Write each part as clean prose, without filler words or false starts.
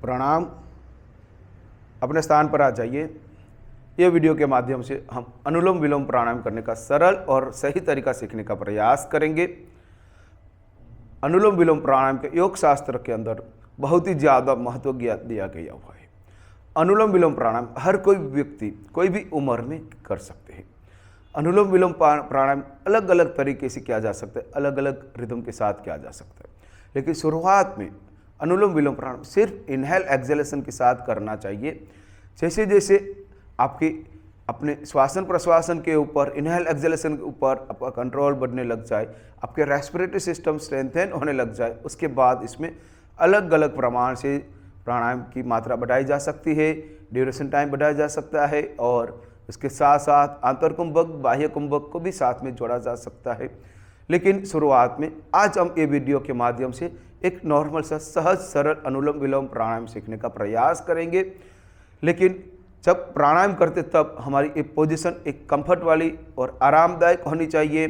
प्रणाम। अपने स्थान पर आ जाइए। ये वीडियो के माध्यम से हम अनुलोम विलोम प्राणायाम करने का सरल और सही तरीका सीखने का प्रयास करेंगे। अनुलोम विलोम प्राणायाम के योग शास्त्र के अंदर बहुत ही ज़्यादा महत्व दिया गया हुआ है। अनुलोम विलोम प्राणायाम हर कोई व्यक्ति कोई भी उम्र में कर सकते हैं। अनुलोम विलोम प्राणायाम अलग अलग तरीके से किया जा सकता है, अलग अलग रिदम के साथ किया जा सकता है। लेकिन शुरुआत में अनुलोम विलोम प्राणायाम सिर्फ इनहेल एक्सहेलेशन के साथ करना चाहिए। जैसे जैसे आपकी अपने श्वासन प्रश्वासन के ऊपर, इनहेल एक्सहेलेशन के ऊपर आपका कंट्रोल बढ़ने लग जाए, आपके रेस्पिरेटरी सिस्टम स्ट्रेंथन होने लग जाए, उसके बाद इसमें अलग अलग प्रमाण से प्राणायाम की मात्रा बढ़ाई जा सकती है, ड्यूरेशन टाइम बढ़ाया जा सकता है और इसके साथ साथ आंतर कुंभक, बाह्य कुंभक को भी साथ में जोड़ा जा सकता है। लेकिन शुरुआत में आज हम ये वीडियो के माध्यम से एक नॉर्मल सा सहज सरल अनुलोम विलोम प्राणायाम सीखने का प्रयास करेंगे। लेकिन जब प्राणायाम करते तब हमारी एक पोजीशन एक कंफर्ट वाली और आरामदायक होनी चाहिए।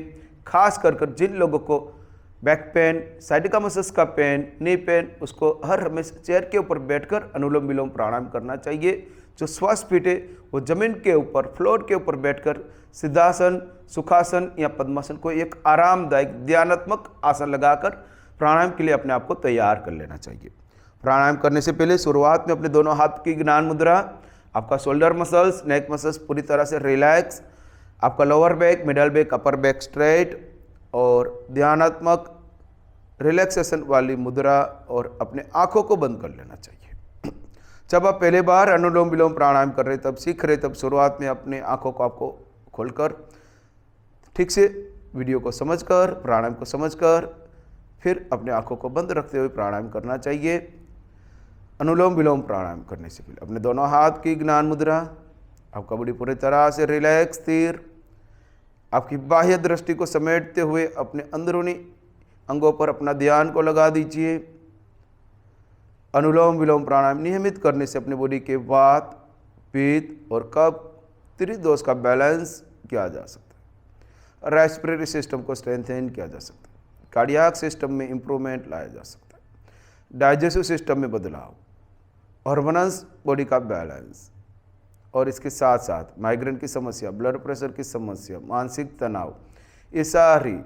खास कर जिन लोगों को बैक पेन, साइटिका मसल्स का पेन, नी पेन, उसको हर हमेशा चेयर के ऊपर बैठकर अनुलोम विलोम प्राणायाम करना चाहिए। जो श्वास पीटे वो जमीन के ऊपर, फ्लोर के ऊपर बैठकर सिद्धासन, सुखासन या पद्मासन को एक आरामदायक ध्यानात्मक आसन लगाकर प्राणायाम के लिए अपने आप को तैयार कर लेना चाहिए। प्राणायाम करने से पहले शुरुआत में अपने दोनों हाथ की ज्ञान मुद्रा, आपका शोल्डर मसल्स, नेक मसल्स पूरी तरह से रिलैक्स, आपका lower back, middle back, upper back straight और ध्यानात्मक रिलैक्सेशन वाली मुद्रा और अपने आँखों को बंद कर लेना चाहिए। जब आप पहले बार अनुलोम विलोम प्राणायाम कर रहे तब सीख रहे तब शुरुआत में अपने आँखों को आपको खोलकर ठीक से वीडियो को समझकर, प्राणायाम को समझकर फिर अपने आँखों को बंद रखते हुए प्राणायाम करना चाहिए। अनुलोम विलोम प्राणायाम करने से पहले अपने दोनों हाथ की ज्ञान मुद्रा, आपका बॉडी पूरी तरह से रिलैक्स, स्थिर, आपकी बाह्य दृष्टि को समेटते हुए अपने अंदरूनी अंगों पर अपना ध्यान को लगा दीजिए। अनुलोम विलोम प्राणायाम नियमित करने से अपने बॉडी के वात, पित्त और कफ त्रिदोष का बैलेंस किया जा सकता है। रेस्पिरेटरी सिस्टम को स्ट्रेंथन किया जा सकता है। कार्डियक सिस्टम में इंप्रूवमेंट लाया जा सकता है। डाइजेस्टिव सिस्टम में बदलाव, हार्मोन्स, बॉडी का बैलेंस और इसके साथ साथ माइग्रेन की समस्या, ब्लड प्रेशर की समस्या, मानसिक तनाव, ये सारी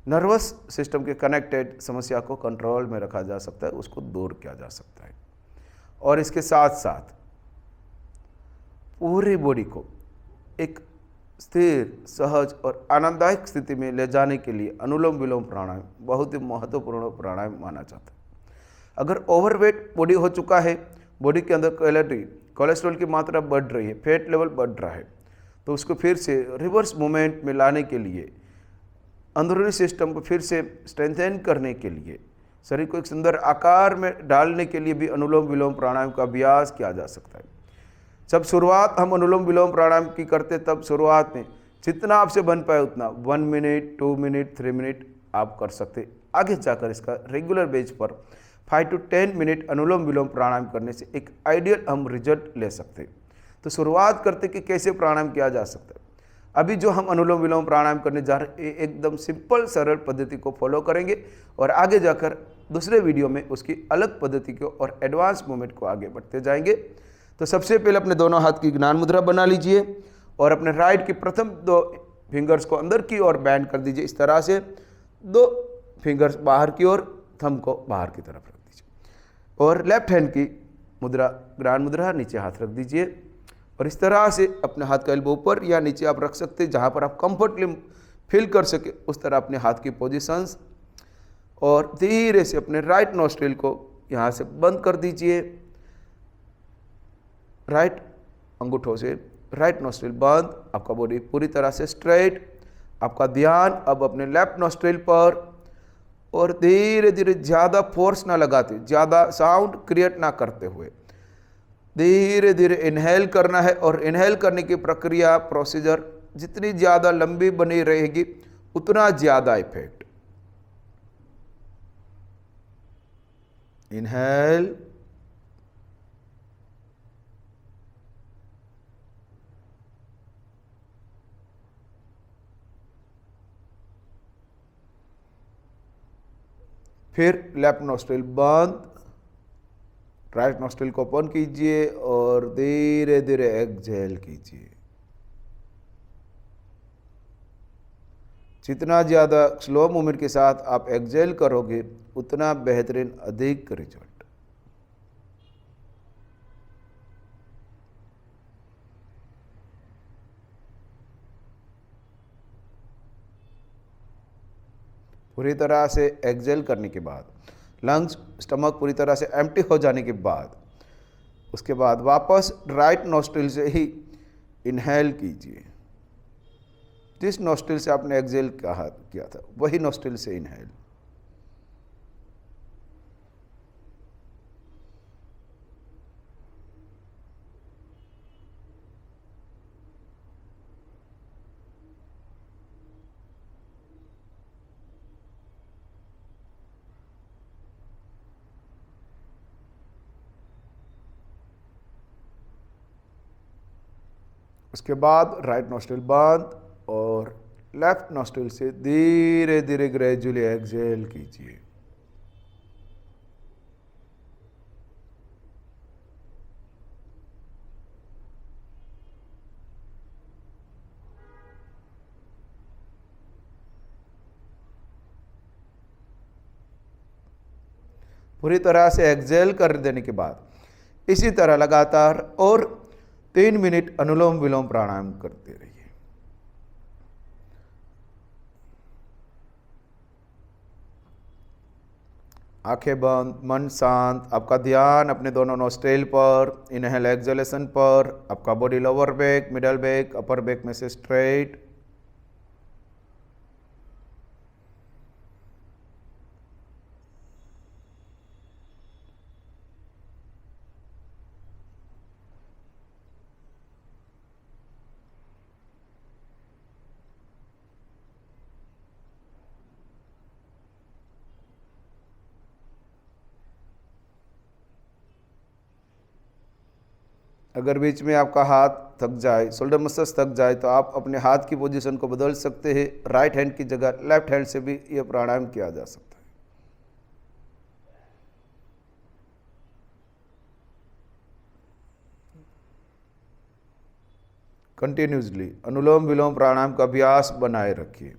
नर्वस सिस्टम के कनेक्टेड समस्या को कंट्रोल में रखा जा सकता है, उसको दूर किया जा सकता है। और इसके साथ साथ पूरी बॉडी को एक स्थिर, सहज और आनंददायक स्थिति में ले जाने के लिए अनुलोम विलोम प्राणायाम बहुत ही महत्वपूर्ण प्राणायाम माना जाता है। अगर ओवरवेट बॉडी हो चुका है, बॉडी के अंदर कोलेस्ट्रॉल की मात्रा बढ़ रही है, फैट लेवल बढ़ रहा है, तो उसको फिर से रिवर्स मूवमेंट में लाने के लिए, अंदरूनी सिस्टम को फिर से स्ट्रेंथन करने के लिए, शरीर को एक सुंदर आकार में डालने के लिए भी अनुलोम विलोम प्राणायाम का अभ्यास किया जा सकता है। जब शुरुआत हम अनुलोम विलोम प्राणायाम की करते तब शुरुआत में जितना आपसे बन पाए उतना 1 मिनट, 2 मिनट, 3 मिनट आप कर सकते। आगे जाकर इसका रेगुलर बेस पर 5 to 10 मिनट अनुलोम विलोम प्राणायाम करने से एक आइडियल हम रिजल्ट ले सकते। तो शुरुआत करते कि कैसे प्राणायाम किया जा सकता है। अभी जो हम अनुलोम विलोम प्राणायाम करने जा रहे हैं एकदम सिंपल सरल पद्धति को फॉलो करेंगे और आगे जाकर दूसरे वीडियो में उसकी अलग पद्धति को और एडवांस मूवमेंट को आगे बढ़ते जाएंगे। तो सबसे पहले अपने दोनों हाथ की ज्ञान मुद्रा बना लीजिए और अपने राइट की प्रथम 2 फिंगर्स को अंदर की ओर बैंड कर दीजिए। इस तरह से 2 फिंगर्स बाहर की ओर, थंब को बाहर की तरफ रख दीजिए और लेफ्ट हैंड की मुद्रा, ज्ञान मुद्रा, नीचे हाथ रख दीजिए और इस तरह से अपने हाथ का एल्बो ऊपर या नीचे आप रख सकते हैं, जहाँ पर आप कंफर्टेबली फील कर सके उस तरह अपने हाथ की पोजीशंस। और धीरे से अपने राइट नोस्ट्रिल को यहाँ से बंद कर दीजिए, राइट अंगूठों से राइट नोस्ट्रिल बंद, आपका बॉडी पूरी तरह से स्ट्रेट, आपका ध्यान अब अपने लेफ्ट नोस्ट्रिल पर और धीरे धीरे ज़्यादा फोर्स ना लगाते, ज़्यादा साउंड क्रिएट ना करते हुए धीरे धीरे इनहेल करना है। और इनहेल करने की प्रक्रिया, प्रोसीजर जितनी ज़्यादा लंबी बनी रहेगी उतना ज़्यादा इफेक्ट। इनहेल, फिर लेफ्ट नोस्ट्रिल बंद, राइट नॉस्ट्रिल को ओपन कीजिए और धीरे धीरे एक्सहेल कीजिए। जितना ज़्यादा स्लो मूवमेंट के साथ आप एक्सहेल करोगे उतना बेहतरीन अधिक रिजल्ट। पूरी तरह से एक्सहेल करने के बाद लंग्स स्टमक पूरी तरह से एम्प्टी हो जाने के बाद उसके बाद वापस राइट नोस्ट्रिल से ही इनहेल कीजिए। जिस नोस्ट्रिल से आपने एक्सहेल किया था वही नोस्ट्रिल से इनहेल। उसके बाद राइट नोस्ट्रिल बंद और लेफ्ट नोस्ट्रिल से धीरे धीरे ग्रेजुअली एक्सहेल कीजिए। पूरी तरह से एक्सहेल कर देने के बाद इसी तरह लगातार और 3 मिनट अनुलोम विलोम प्राणायाम करते रहिए। आंखें बंद, मन शांत, आपका ध्यान अपने दोनों नोस्ट्रिल पर, इनहेल एक्सहेलेशन पर, आपका body lower back, middle back, upper back में से स्ट्रेट। अगर बीच में आपका हाथ थक जाए, शोल्डर मसल्स थक जाए, तो आप अपने हाथ की पोजीशन को बदल सकते हैं। राइट हैंड की जगह लेफ्ट हैंड से भी यह प्राणायाम किया जा सकता है। कंटिन्यूसली अनुलोम विलोम प्राणायाम का अभ्यास बनाए रखिए।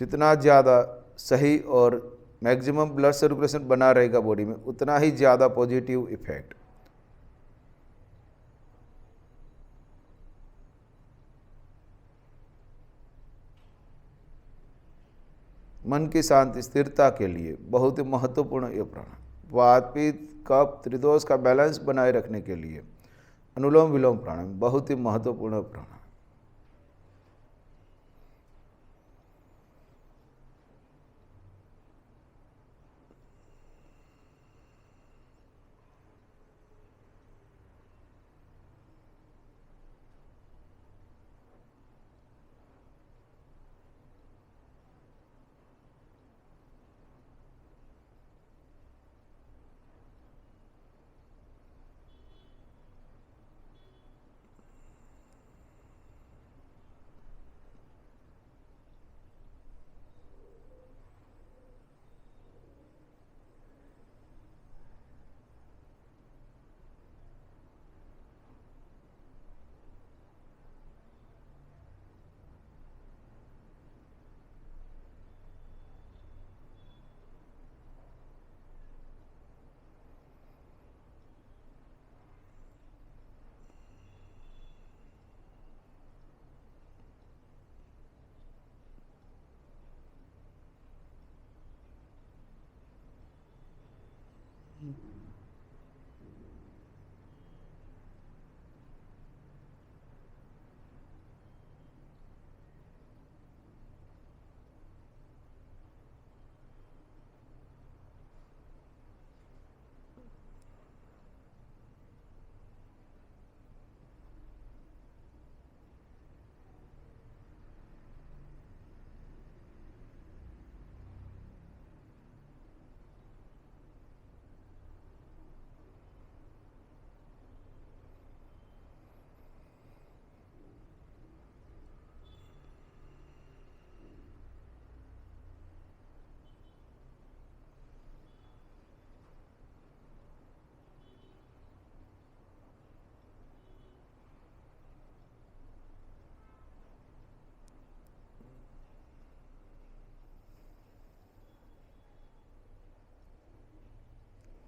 जितना ज़्यादा सही और मैक्सिमम ब्लड सर्कुलेशन बना रहेगा बॉडी में उतना ही ज़्यादा पॉजिटिव इफेक्ट। मन की शांति स्थिरता के लिए बहुत ही महत्वपूर्ण ये प्राणायाम। वात पित्त कफ त्रिदोष का बैलेंस बनाए रखने के लिए अनुलोम विलोम प्राणायाम बहुत ही महत्वपूर्ण प्राणायाम।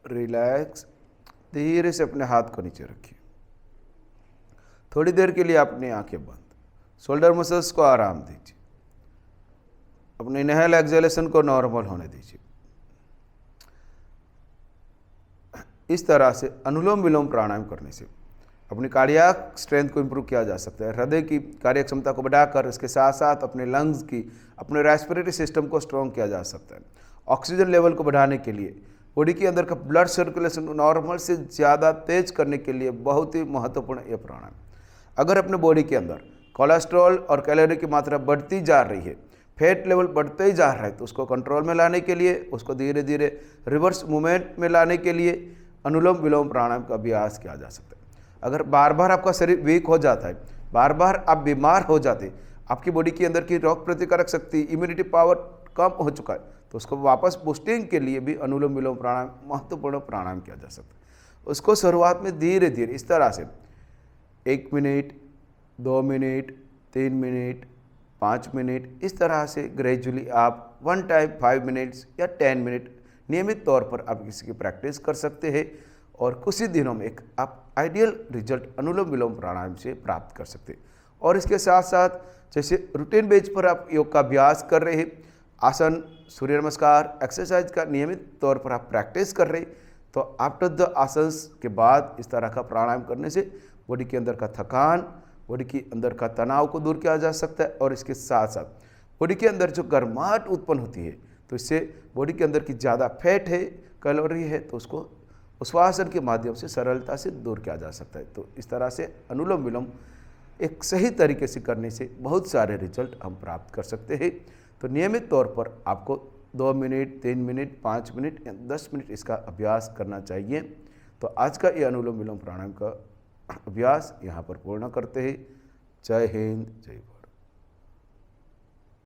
रिलैक्स। धीरे से अपने हाथ को नीचे रखिए। थोड़ी देर के लिए अपनी आंखें बंद। शोल्डर मसल्स को आराम दीजिए। अपने इनहेल एक्सहेलेशन को नॉर्मल होने दीजिए। इस तरह से अनुलोम विलोम प्राणायाम करने से अपनी कार्डियक स्ट्रेंथ को इम्प्रूव किया जा सकता है। हृदय की कार्य क्षमता को बढ़ाकर इसके साथ साथ अपने लंग्स की, अपने रेस्पिरेटरी सिस्टम को स्ट्रॉन्ग किया जा सकता है। ऑक्सीजन लेवल को बढ़ाने के लिए, बॉडी के अंदर का ब्लड सर्कुलेशन को नॉर्मल से ज़्यादा तेज करने के लिए बहुत ही महत्वपूर्ण यह प्राणायाम। अगर अपने बॉडी के अंदर कोलेस्ट्रॉल और कैलोरी की मात्रा बढ़ती जा रही है, फैट लेवल बढ़ते ही जा रहा है, तो उसको कंट्रोल में लाने के लिए, उसको धीरे धीरे रिवर्स मूवमेंट में लाने के लिए अनुलोम विलोम प्राणायाम का अभ्यास किया जा सकता है। अगर बार बार आपका शरीर वीक हो जाता है, बार बार आप बीमार हो जाते, आपकी बॉडी के अंदर की रोग प्रतिकारक शक्ति, इम्यूनिटी पावर कम हो चुका है, तो उसको वापस बूस्टिंग के लिए भी अनुलोम विलोम प्राणायाम महत्वपूर्ण प्राणायाम किया जा सकता है। उसको शुरुआत में धीरे धीरे इस तरह से 1 मिनट, 2 मिनट, 3 मिनट, 5 मिनट, इस तरह से ग्रेजुअली आप 1 टाइम 5 मिनट्स या 10 मिनट नियमित तौर पर आप इसकी प्रैक्टिस कर सकते हैं और कुछ ही दिनों में एक आप आइडियल रिजल्ट अनुलोम विलोम प्राणायाम से प्राप्त कर सकते हैं। और इसके साथ साथ जैसे रूटीन बेस पर आप योग का अभ्यास कर रहे हैं, आसन, सूर्य नमस्कार, एक्सरसाइज का नियमित तौर पर आप प्रैक्टिस कर रहे हैं, तो आफ्टर द आसन्स के बाद इस तरह का प्राणायाम करने से बॉडी के अंदर का थकान, बॉडी के अंदर का तनाव को दूर किया जा सकता है। और इसके साथ साथ बॉडी के अंदर जो गर्माहट उत्पन्न होती है, तो इससे बॉडी के अंदर की ज़्यादा फैट है, कैलोरी है, तो उसको उश्वासन के माध्यम से सरलता से दूर किया जा सकता है। तो इस तरह से अनुलोम विलोम एक सही तरीके से करने से बहुत सारे रिजल्ट हम प्राप्त कर सकते हैं। तो नियमित तौर पर आपको 2 मिनट, 3 मिनट, 5 मिनट या 10 मिनट इसका अभ्यास करना चाहिए। तो आज का ये अनुलोम विलोम प्राणायाम का अभ्यास यहाँ पर पूर्ण करते हैं। जय हिंद, जय भारत।